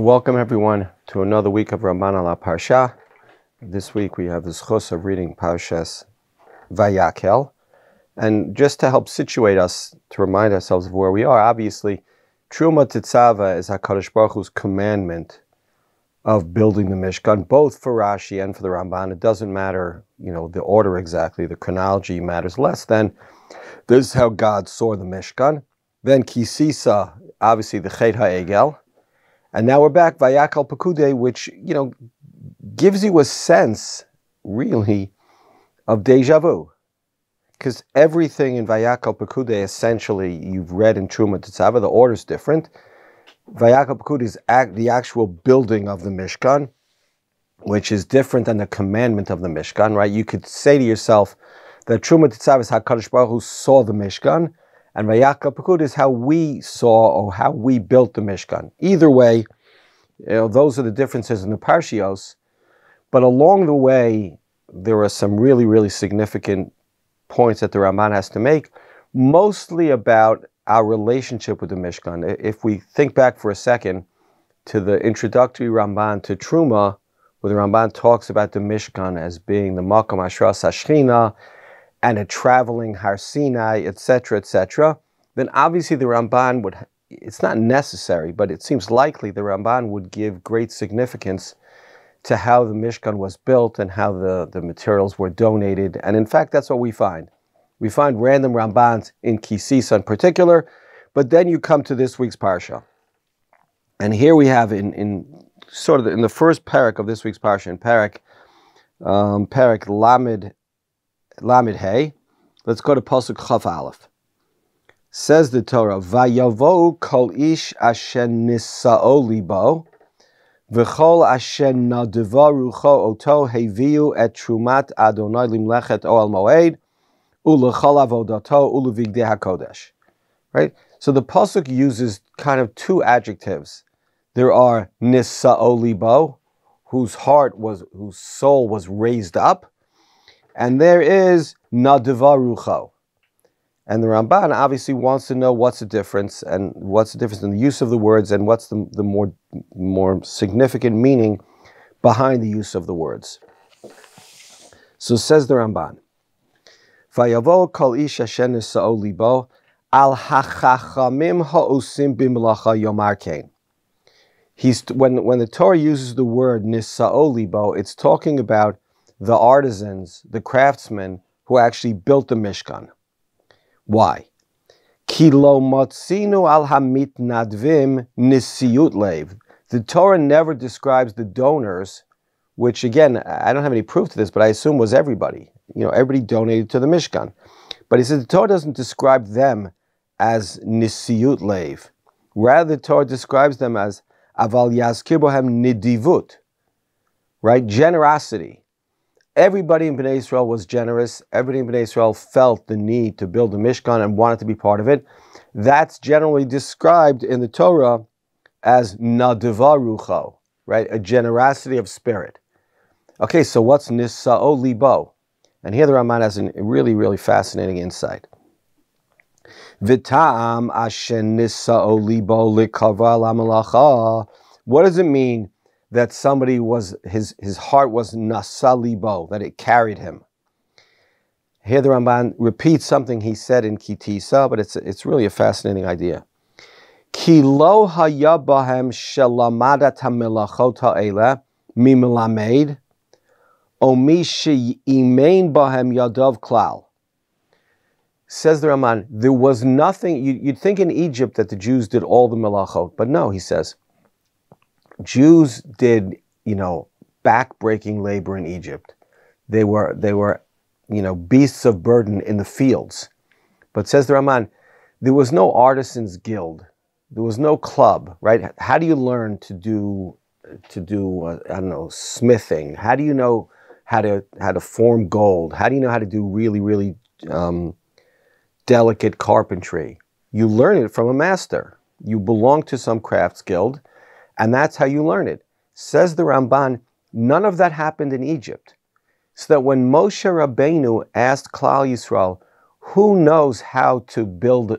Welcome everyone to another week of Ramban ala Parsha. This week we have the zchus of reading Parshas Vayakhel. And just to help situate us, to remind ourselves of where we are, obviously, Truma Tetzava is HaKadosh Baruch Hu's commandment of building the Mishkan, both for Rashi and for the Ramban. It doesn't matter, the order exactly, the chronology matters less than. This is how God saw the Mishkan. Then Kisisa, obviously the Chet HaEgel. And now we're back, Vayakhel Pekudei, which, gives you a sense, really, of deja vu. Because everything in Vayakhel Pekudei, essentially, you've read in Truma Tetzava, the order's different. Vayakhel Pekudei is the actual building of the Mishkan, which is different than the commandment of the Mishkan, right? You could say to yourself that Truma Tetzava is HaKadosh Baruch Hu saw the Mishkan, and Vayakhel Pekudei is how we saw or how we built the Mishkan. Either way, those are the differences in the Parshios. But along the way, there are some really, really significant points that the Ramban has to make, mostly about our relationship with the Mishkan. If we think back for a second to the introductory Ramban to Truma, where the Ramban talks about the Mishkan as being the Makom Ashras HaShechina, and a traveling Har Sinai, etc., then obviously the Ramban would, it's not necessary, but it seems likely the Ramban would give great significance to how the Mishkan was built and how the materials were donated. And in fact, that's what we find. We find random Rambans in Kisisa in particular, but then you come to this week's Parsha. And here we have in the first parak of this week's Parsha, in parak Lamed Hey, let's go to Pasuk Chaf Aleph. Says the Torah, Vayavo kol ish asher nisa'o libo, v'chol asher nadeva rucho oto heviu et trumat Adonai limlechet oel moed, ulechol avodato ulevigdei hakodesh. Right? So the Pasuk uses kind of two adjectives. There are nisa'o libo, whose soul was raised up, and there is nadeva rucho. And the Ramban obviously wants to know what's the difference, and what's the difference in the use of the words, and what's the more significant meaning behind the use of the words. So says the Ramban, Vayavo kol ish asher nisa'o libo al hachachamim ha'osim b'melacha yomar kein. When the Torah uses the word nisa'o libo, it's talking about the artisans, the craftsmen who actually built the Mishkan. Why? Ki lo motzinu al hamitnadvim nisiyut leiv. The Torah never describes the donors, which again, I don't have any proof to this, but I assume was everybody. Everybody donated to the Mishkan. But he says the Torah doesn't describe them as nisiyut leiv. Rather, the Torah describes them as aval yazkir bohem nidivut, right? Generosity. Everybody in Bnei Israel was generous. Everybody in Bnei Israel felt the need to build a Mishkan and wanted to be part of it. That's generally described in the Torah as nadeva rucho, right? A generosity of spirit. Okay, so what's nisa'o libo? And here the Ramban has a really, really fascinating insight. V'ta'am asher nisa'o libo likava lamalacha. What does it mean that somebody his heart was nasa libo, that it carried him? Here the Ramban repeats something he said in Kitisa, but it's really a fascinating idea. Ki lo haya bahem shelamadat hamelachot ha'ela mimelamed, o mi she'imein bahem yadav klal. Says the Ramban, there was nothing, you'd think in Egypt that the Jews did all the melachot, but no, he says, Jews did, back-breaking labor in Egypt. They were, beasts of burden in the fields. But says the Ramban, there was no artisans guild. There was no club, right? How do you learn to do smithing? How do you know how to form gold? How do you know how to do really, really delicate carpentry? You learn it from a master. You belong to some crafts guild, and that's how you learn it. Says the Ramban, none of that happened in Egypt. So that when Moshe Rabbeinu asked Klal Yisrael, who knows how to build,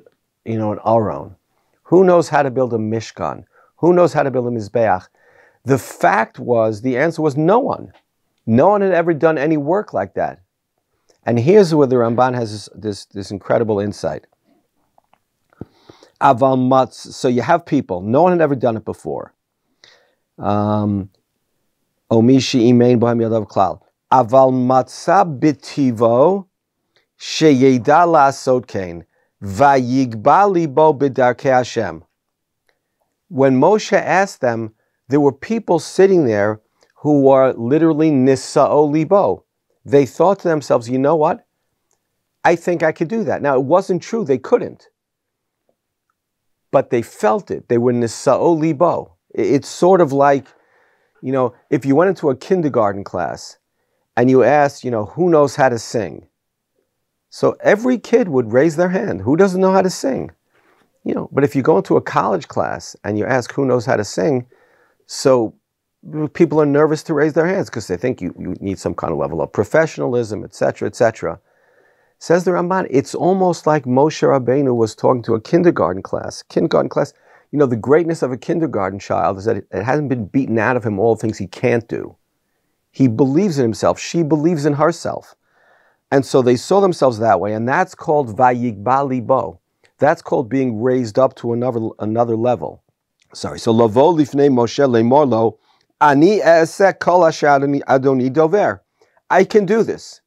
an Aron? Who knows how to build a Mishkan? Who knows how to build a Mizbeach? The fact was, the answer was no one. No one had ever done any work like that. And here's where the Ramban has this incredible insight. Aval matz, so you have people, no one had ever done it before. Omishi imein b'hem yadav klal. Aval matza b'tivo sheyeda la'asot kein vayigba libo b'darkei Hashem. When Moshe asked them, there were people sitting there who were literally nisa'o libo. They thought to themselves, you know what? I think I could do that. Now, it wasn't true. They couldn't. But they felt it. They were nisa'o libo. It's sort of like, you know, if you went into a kindergarten class and you asked, you know, who knows how to sing? So every kid would raise their hand. Who doesn't know how to sing? You know, but if you go into a college class and you ask who knows how to sing, so people are nervous to raise their hands because they think you need some kind of level of professionalism, etc., etc. Says the Ramban, it's almost like Moshe Rabbeinu was talking to a kindergarten class. Kindergarten class, you know, the greatness of a kindergarten child is that it hasn't been beaten out of him all the things he can't do. He believes in himself. She believes in herself. And so they saw themselves that way, and that's called Vayigba libo. That's called being raised up to another level. Sorry, so Lavo lifnei Moshe lemor lo, Ani esek kol asher adoni dover. I can do this.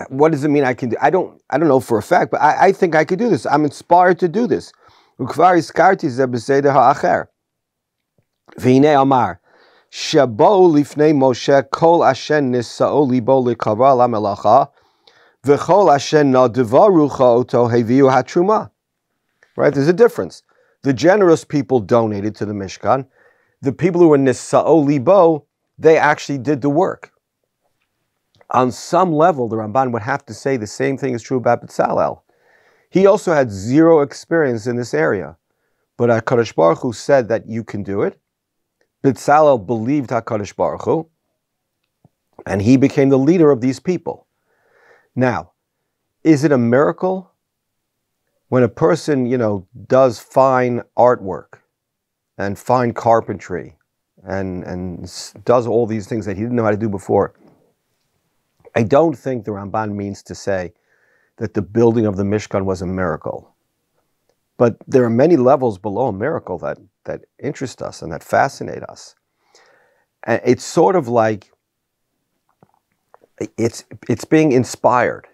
What does it mean I can do? I don't know for a fact, but I think I could do this. I'm inspired to do this. Ukvar iskarti ze beseder ha'acher. V'hinei amar, shabo lifnei Moshe kol asher nisa'o libo lekavra lamelacha, v'chol asher na'devaru cha'oto heviu hatruma. Right, there's a difference. The generous people donated to the Mishkan. The people who were nisa'o libo, they actually did the work. On some level, the Ramban would have to say the same thing is true about Bezalel. He also had zero experience in this area. But HaKadosh Baruch Hu said that you can do it. Bezalel believed HaKadosh Baruch Hu, and he became the leader of these people. Now, is it a miracle? When a person, you know, does fine artwork, and fine carpentry, and does all these things that he didn't know how to do before. I don't think the Ramban means to say that the building of the Mishkan was a miracle. But there are many levels below a miracle that interest us and that fascinate us. And it's sort of like, it's being inspired,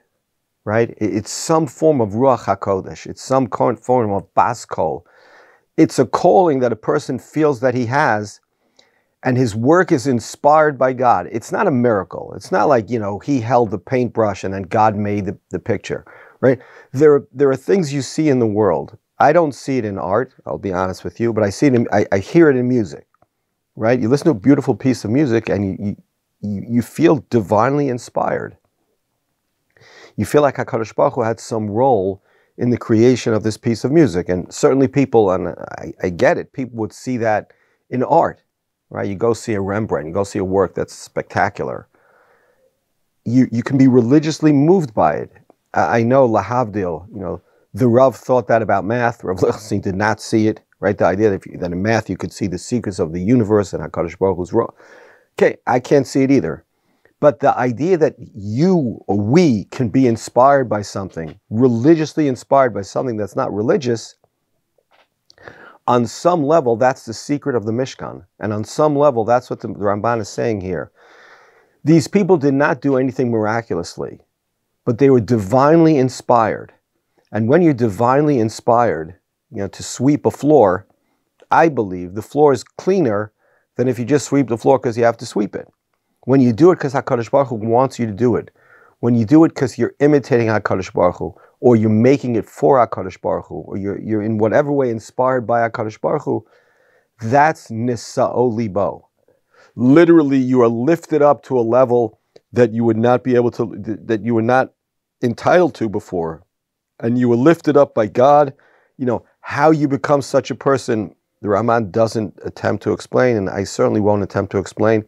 right? It's some form of Ruach HaKodesh. It's some form of Bas Kol. It's a calling that a person feels that he has, and his work is inspired by God. It's not a miracle. It's not like, you know, he held the paintbrush and then God made the picture, right? There are things you see in the world. I don't see it in art, I'll be honest with you, but I see it I hear it in music, right? You listen to a beautiful piece of music and you feel divinely inspired. You feel like HaKadosh Baruch Hu had some role in the creation of this piece of music. And certainly people, and I get it, people would see that in art, right? You go see a Rembrandt, you go see a work that's spectacular. You can be religiously moved by it. I know Lahavdil, you know, the Rav thought that about math. Rav Lichtenstein did not see it, right? The idea that in math you could see the secrets of the universe and HaKadosh Baruch Hu's role. Okay, I can't see it either. But the idea that you or we can be inspired by something, religiously inspired by something that's not religious, on some level, that's the secret of the Mishkan. And on some level, that's what the Ramban is saying here. These people did not do anything miraculously, but they were divinely inspired. And when you're divinely inspired, you know, to sweep a floor, I believe the floor is cleaner than if you just sweep the floor because you have to sweep it. When you do it because HaKadosh Baruch Hu wants you to do it, when you do it because you're imitating HaKadosh Baruch Hu, or you're making it for HaKadosh Baruch Hu, or you're in whatever way inspired by HaKadosh Baruch Hu, that's nisa'o libo. Literally, you are lifted up to a level that you would not be able to, that you were not entitled to before. And you were lifted up by God. You know, how you become such a person, the Ramban doesn't attempt to explain, and I certainly won't attempt to explain.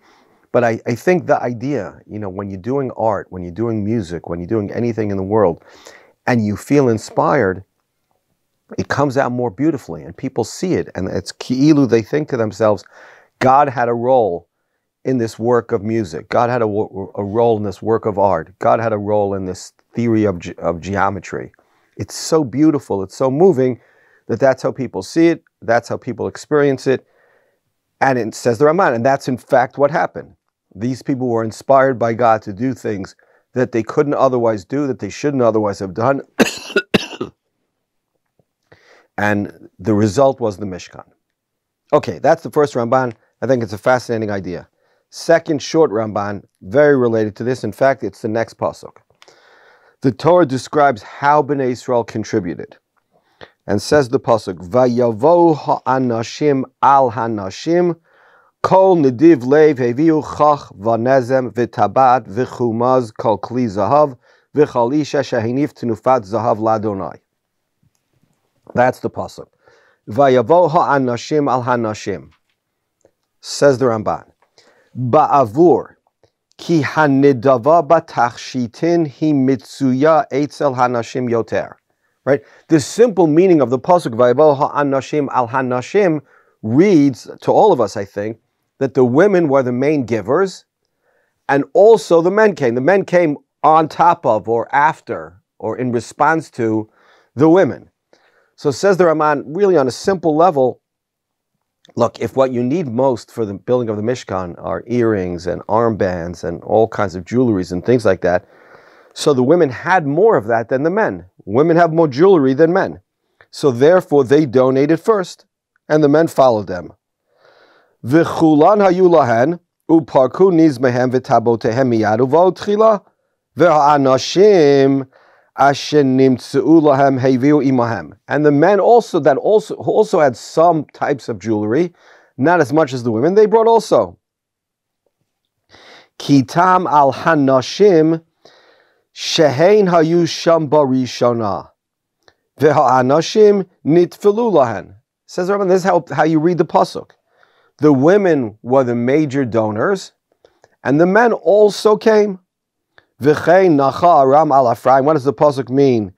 But I think the idea, you know, when you're doing art, when you're doing music, when you're doing anything in the world, and you feel inspired, it comes out more beautifully, and people see it, and it's ki'ilu, they think to themselves, God had a role in this work of music. God had a role in this work of art. God had a role in this theory of geometry. It's so beautiful, it's so moving, that's how people see it, that's how people experience it. And it says the Ramban, and that's in fact what happened. These people were inspired by God to do things that they couldn't otherwise do, that they shouldn't otherwise have done. And the result was the Mishkan. Okay, that's the first Ramban. I think it's a fascinating idea. Second short Ramban, very related to this. In fact, it's the next pasuk. The Torah describes how Bnei Yisrael contributed. And says the pasuk, Vayavo ha'anashim al hanashim, kol nediv lev heviu chach vanezem v'tabad v'chumaz kol kli zahav v'chal isha shehinif tenufat zahav ladonai. That's the pasuk. Vayavo ha'anashim al hanashim. Says the Ramban, Ba'avur ki hanidava batachshitin hi mitsuya etzel hanashim yoter. Right? The simple meaning of the pasuk Vayavo ha'anashim al hanashim reads to all of us, I think, that the women were the main givers, and also the men came. The men came on top of, or after, or in response to the women. So says the Ramban, really on a simple level, look, if what you need most for the building of the Mishkan are earrings and armbands and all kinds of jewelries and things like that, so the women had more of that than the men. Women have more jewelry than men. So therefore they donated first, and the men followed them. V'chulan hayu lahen, uparku nizmehem v'tabotehem miyad uva'od tchila, v'ha'anashim asher nimtzu'u lahem heviu imahem. And the men also had some types of jewelry, not as much as the women, they brought also. Kitam al hanashim shehein hayu sham barishona, v'ha'anashim nitfilu lahen. Says Ramban, this is how you read the pasuk. The women were the major donors, and the men also came. V'chein nacha aram al Ephraim. What does the pasuk mean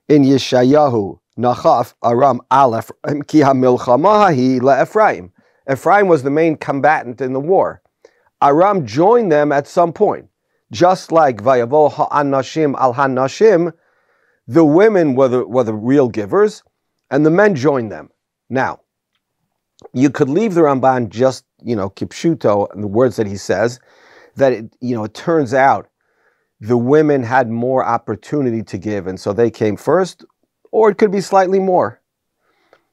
in Yeshayahu? Nacha aram al Ephraim ki hamilchama hi le'Ephraim. Ephraim was the main combatant in the war. Aram joined them at some point. Just like Vayavo ha'anashim al hanashim, the women were the real givers, and the men joined them. Now, you could leave the Ramban just, kipshuto, the words that he says, that it turns out the women had more opportunity to give, and so they came first, or it could be slightly more.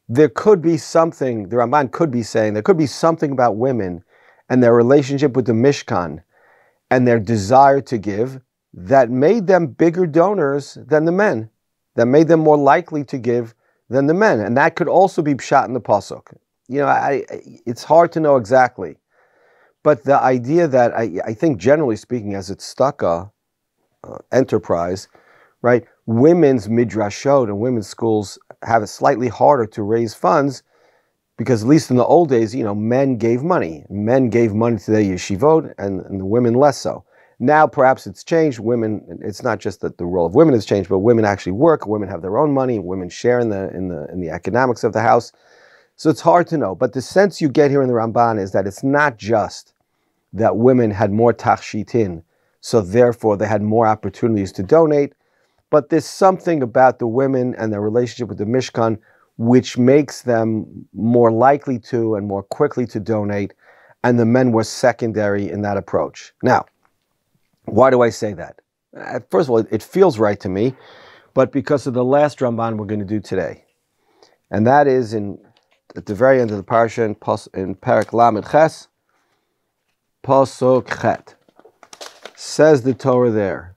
There could be something, the Ramban could be saying, there could be something about women and their relationship with the Mishkan and their desire to give that made them bigger donors than the men, that made them more likely to give than the men. And that could also be pshat in the pasuk. It's hard to know exactly. But the idea that I think generally speaking, as it's stucca enterprise, right? Women's midrashot and women's schools have it slightly harder to raise funds because at least in the old days, men gave money. Men gave money to their yeshivot and the women less so. Now perhaps it's changed. Women, it's not just that the role of women has changed, but women actually work. Women have their own money. Women share in the economics of the house. So it's hard to know. But the sense you get here in the Ramban is that it's not just that women had more tachshitin, so therefore they had more opportunities to donate, but there's something about the women and their relationship with the Mishkan which makes them more likely to and more quickly to donate, and the men were secondary in that approach. Now, why do I say that? First of all, it feels right to me, but because of the last Ramban we're going to do today. And that is at the very end of the parasha in Perek Lamed Ches, Pasuk Chet. Says the Torah there,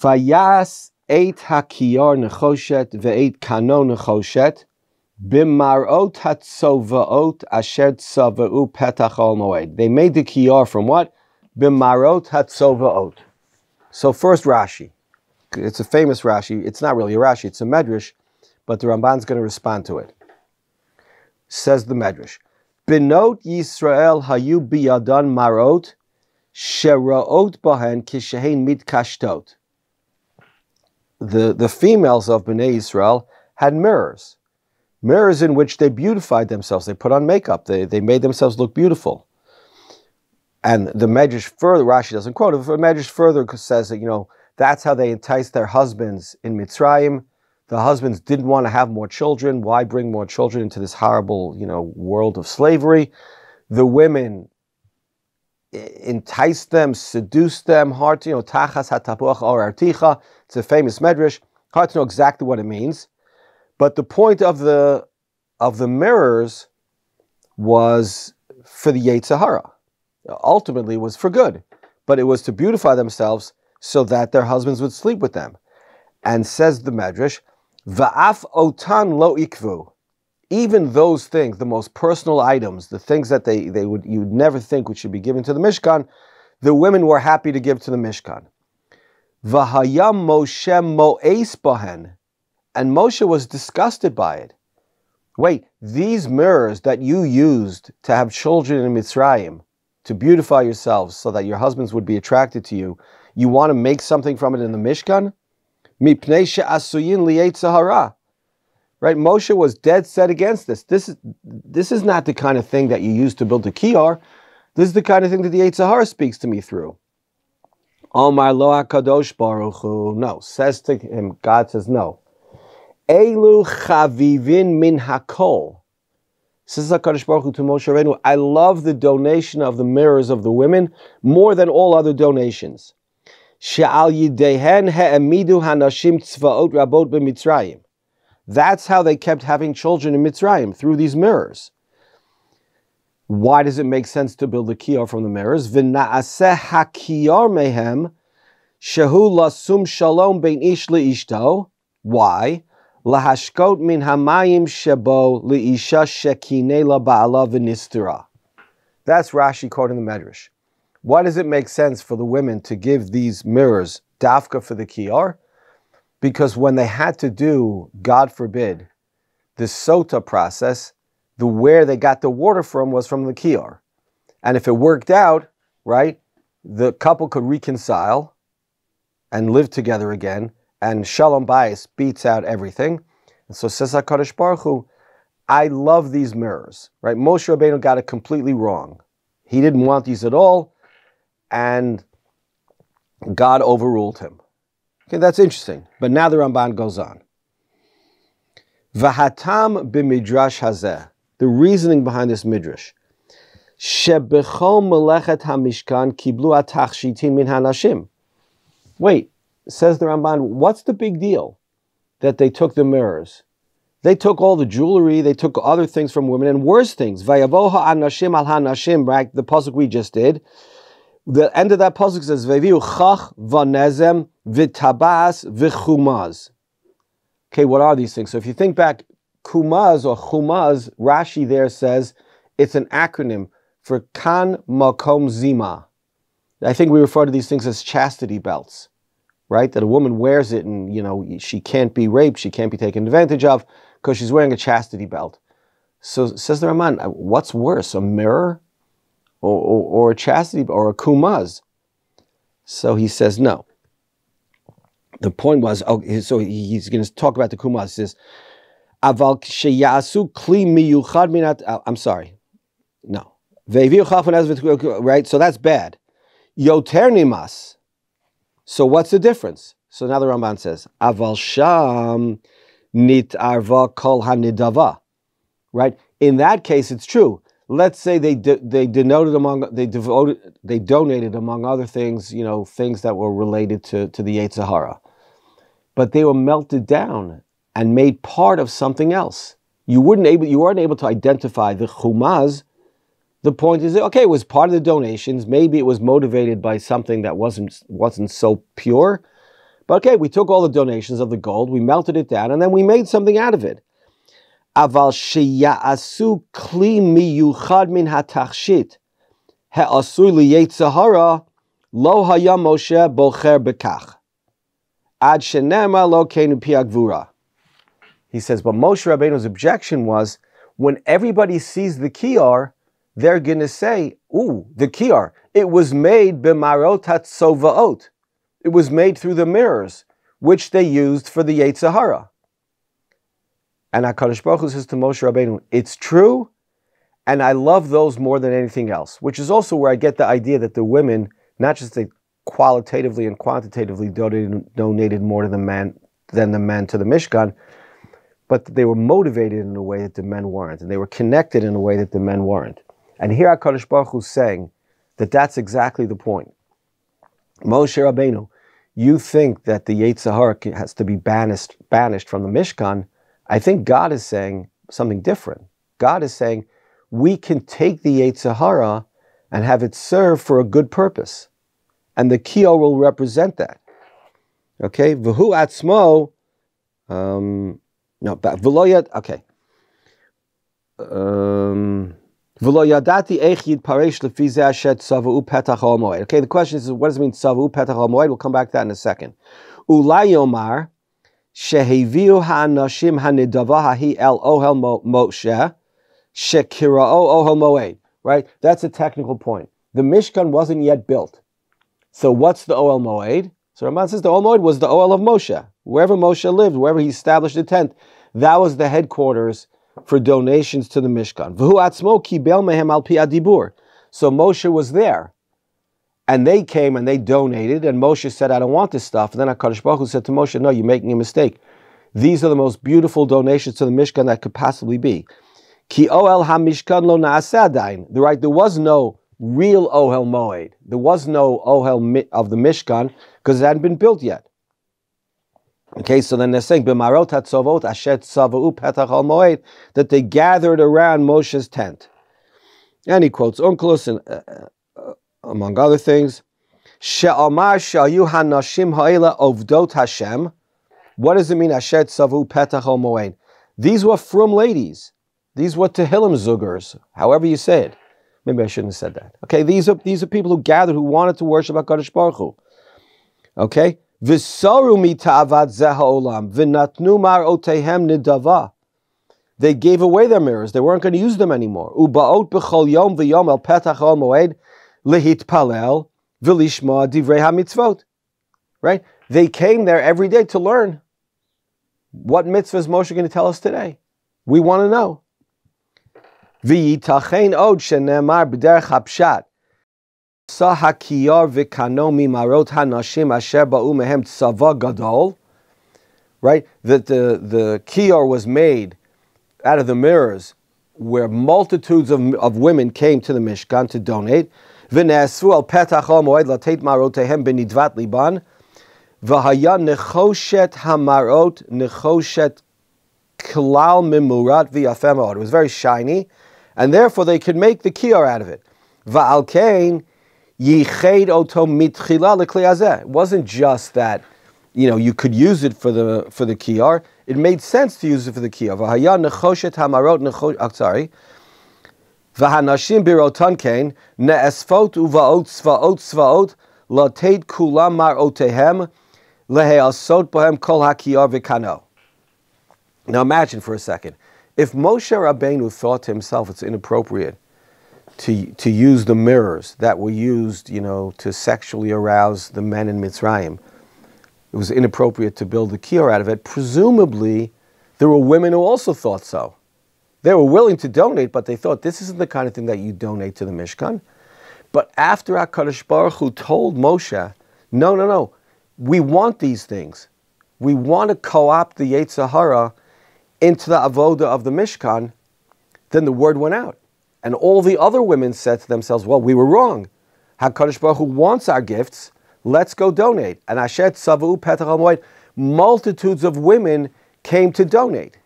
Vayas eit hakiyar nechoshet ve'eit kano nechoshet b'marot hatzovaot asher tzava'u petach al moed. They made the kiyar from what? B'marot hatzovaot. So first Rashi. It's a famous Rashi. It's not really a Rashi, it's a Medrash, but the Ramban's going to respond to it. Says the Medrash, Benot Yisrael hayu biyadan marot sheraot bahen kishein mitkashtot. The females of Bnei Yisrael had mirrors. Mirrors in which they beautified themselves. They put on makeup. They made themselves look beautiful. And the Medrash further, Rashi doesn't quote it, but the Medrash further says that, that's how they enticed their husbands in Mitzrayim. The husbands didn't want to have more children. Why bring more children into this horrible, world of slavery? The women enticed them, seduced them, hard to, tachas hatapuach or articha. It's a famous Medrash. Hard to know exactly what it means. But the point of the mirrors was for the Yetzer Hara. Ultimately, it was for good. But it was to beautify themselves so that their husbands would sleep with them. And says the Medrash, Va'af otan lo ikvu. Even those things, the most personal items, the things that you'd never think should be given to the Mishkan, the women were happy to give to the Mishkan. V'hayam Moshe mo'es bahen. And Moshe was disgusted by it. Wait, these mirrors that you used to have children in Mitzrayim, to beautify yourselves so that your husbands would be attracted to you, you want to make something from it in the Mishkan? Mipnei she'asuyin liyetzer hara. Right? Moshe was dead set against this. This is not the kind of thing that you use to build a kiyar. This is the kind of thing that the Yetzer Hara speaks to me through. Omar lo HaKadosh Baruch Hu. No. Says to him, God says no. Elu chavivin min hakol. Says HaKadosh Baruch Hu to Moshe Rabbeinu, I love the donation of the mirrors of the women more than all other donations. She'al yidehen ha'emidu hanashim tzvaot rabot b'Mitzrayim. That's how they kept having children in Mitzrayim, through these mirrors. Why does it make sense to build a kiyar from the mirrors? V'na'aseh ha'kiyar mehem shehu lasum shalom bein ish le'ishto. Why? Lahashkot min hamayim shebo le'isha shekine la ba'ala v'nistira. That's Rashi quoting the Medrash. Why does it make sense for the women to give these mirrors dafka for the kiyar? Because when they had to do, God forbid, the sota process, where they got the water from was from the kiyar. And if it worked out, right, the couple could reconcile and live together again, and Shalom Bayis beats out everything. And so says HaKadosh Baruch Hu, I love these mirrors, right? Moshe Rabbeinu got it completely wrong. He didn't want these at all, and God overruled him. Okay, that's interesting. But now the Ramban goes on. V'hatam b'midrash hazeh. The reasoning behind this midrash. Shebechol melechet hamishkan kiblu atachshitin min hanashim. Wait, says the Ramban, what's the big deal that they took the mirrors? They took all the jewelry, they took other things from women, and worse things. Vayavoha anashim al hanashim, right? The pasuk we just did. The end of that pasuk says, Veviu chach vanezem v'tabas v'chumaz. Okay, what are these things? So if you think back, kumaz or chumaz, Rashi there says it's an acronym for kan makom zima. I think we refer to these things as chastity belts, right? That a woman wears it and, she can't be raped, she can't be taken advantage of because she's wearing a chastity belt. So says the Ramban, what's worse, a mirror or a chastity or a kumaz? So he says no. The point was, so he's going to talk about the kumaz. He says, Aval sheyasu kli miyuchad minat. I'm sorry, no. Right, so that's bad. Yoter nimas. So what's the difference? So now the Ramban says, Aval sham nit arva kol hanidava. Right. In that case, it's true. Let's say they donated among other things, things that were related to the Yetzer Hara, but they were melted down and made part of something else. You weren't able to identify the chumaz. The point is, okay, it was part of the donations. Maybe it was motivated by something that wasn't so pure, but okay, we took all the donations of the gold, we melted it down, and then we made something out of it. Aval sheyasu kli miyuchad min hatachshit ha'asui liyetzer hara lo haya Moshe bocher bekach ad shenema lo kenu pi agvura. He says, but Moshe Rabbeinu's objection was, when everybody sees the kiyar, they're going to say, ooh, the kiyar, it was made b'marot hatzovaot. It was made through the mirrors, which they used for the Yetzer Hara. And HaKadosh Baruch Hu says to Moshe Rabbeinu, it's true, and I love those more than anything else, which is also where I get the idea that the women, not just they qualitatively and quantitatively donated more to the men than the men to the Mishkan, but they were motivated in a way that the men weren't, and they were connected in a way that the men weren't. And here HaKadosh Baruch Hu is saying that that's exactly the point. Moshe Rabbeinu, you think that the Yetzer Hara has to be banished from the Mishkan. I think God is saying something different. God is saying we can take the Yetzer Hara and have it serve for a good purpose. And the Kiyah will represent that. Okay? V'hu atzmo, okay. Okay, the question is, what does it mean, tzava'u petach ha'moed? We'll come back to that in a second. Ulai yomar, sheheviu ha'anashim ha'nidava hahi el ohel Moshe, shekira'o ohel moed. Right? That's a technical point. The Mishkan wasn't yet built. So what's the ohel moed? So Ramban says the ohel moed was the ohel of Moshe. Wherever Moshe lived, wherever he established a tent, that was the headquarters for donations to the Mishkan. V'hu atzmo kibel mehem al pi adibur. So Moshe was there, and they came and they donated, and Moshe said, I don't want this stuff. And then HaKadosh Baruch Hu said to Moshe, no, you're making a mistake. These are the most beautiful donations to the Mishkan that could possibly be. Ki ohel ha-mishkan lo na'aseh adayin. Right, there was no real ohel moed. There was no ohel of the Mishkan because it hadn't been built yet. Okay, so then they're saying b'marot hatzovot asher tzava'u petach al moed, that they gathered around Moshe's tent. And he quotes Onkelos, among other things, she'amar shayu hanashim ha'ela ovdot Hashem. What does it mean asher tzava'u petach al moed? These were frum ladies. These were Tehillim zugers, however you say it. Maybe I shouldn't have said that. Okay, these are people who gathered, who wanted to worship HaKadosh Baruch Hu. Okay? V'saru mita'avad zeh ha'olam v'natnu mar'otehem nidava. They gave away their mirrors. They weren't going to use them anymore. U'ba'ot b'chol yom v'yom el petach ha'moed lehitpalel v'lishma divrei ha'mitzvot. Right? They came there every day to learn. What mitzvah is Moshe going to tell us today? We want to know. V'yitachein od shenemar b'derech hapshat. Right, that the kiyar was made out of the mirrors where multitudes of women came to the Mishkan to donate. It was very shiny, and therefore they could make the kiyar out of it. It wasn't just that, you could use it for the kiyar. It made sense to use it for the kiyar. V'hanashim birotan kein ne'esfot uva'ot tzva'ot tzva'ot lateid kulam mar'otehem lehe'asot bohem kol ha'kiyar v'kano. Now imagine for a second, if Moshe Rabbeinu thought to himself it's inappropriate to use the mirrors that were used, to sexually arouse the men in Mitzrayim, it was inappropriate to build a kiyar out of it. Presumably, there were women who also thought so. They were willing to donate, but they thought this isn't the kind of thing that you donate to the Mishkan. But after HaKadosh Baruch Hu told Moshe, no, we want these things. We want to co-opt the Yetzer Hara into the avoda of the Mishkan. Then the word went out. And all the other women said to themselves, well, we were wrong. HaKadosh Baruch Hu wants our gifts. Let's go donate. And asher tzava'u petach ha'moed, multitudes of women came to donate.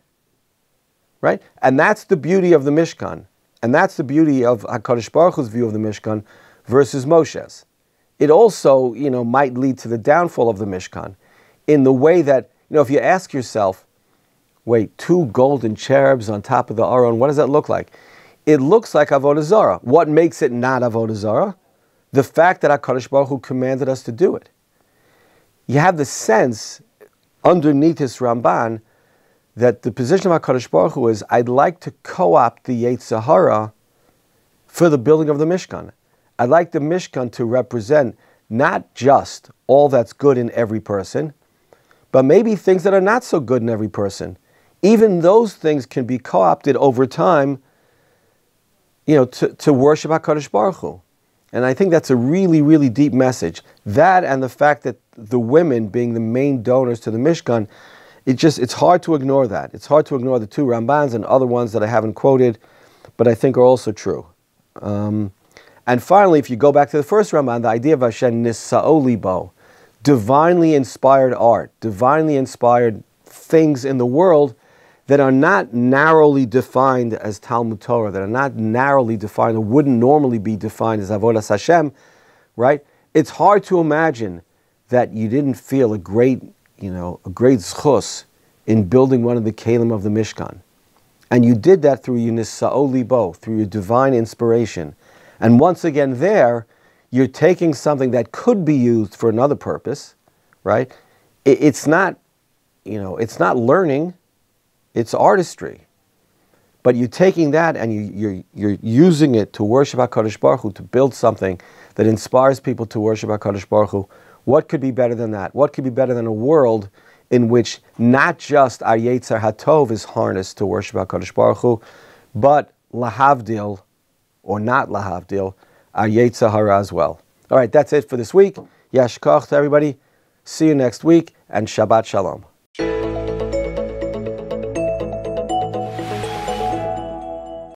Right? And that's the beauty of the Mishkan. And that's the beauty of HaKadosh Baruch Hu's view of the Mishkan versus Moshe's. It also, might lead to the downfall of the Mishkan in the way that, if you ask yourself, wait, 2 golden cherubs on top of the Aron, what does that look like? It looks like Avodah Zarah. What makes it not Avodah Zarah? The fact that HaKadosh Baruch Hu commanded us to do it. You have the sense, underneath this Ramban, that the position of HaKadosh Baruch Hu is, I'd like to co-opt the Yetzer Hara for the building of the Mishkan. I'd like the Mishkan to represent not just all that's good in every person, but maybe things that are not so good in every person. even those things can be co-opted over time, to worship HaKadosh Baruch Hu. And I think that's a really, really deep message. That and the fact that the women being the main donors to the Mishkan, it's hard to ignore that. It's hard to ignore the two Rambans and other ones that I haven't quoted, but I think are also true. And finally, if you go back to the first Ramban, the idea of Hashem Nisa'o Libo, divinely inspired art, divinely inspired things in the world that are not narrowly defined as Talmud Torah, that are not narrowly defined or wouldn't normally be defined as Avodas Hashem, right? It's hard to imagine that you didn't feel a great zchus in building one of the kelim of the Mishkan. And you did that through your Nisa'o Libo, through your divine inspiration. And once again there, you're taking something that could be used for another purpose, right? It's not learning, it's artistry. But you're taking that and you're using it to worship HaKadosh Baruch Hu, to build something that inspires people to worship HaKadosh Baruch Hu. What could be better than that? What could be better than a world in which not just our Yetzer HaTov is harnessed to worship HaKadosh Baruch Hu, but lahavdil, or not lahavdil, our Yetzer Hara as well. All right, that's it for this week. Yashkach to everybody. See you next week, and Shabbat Shalom.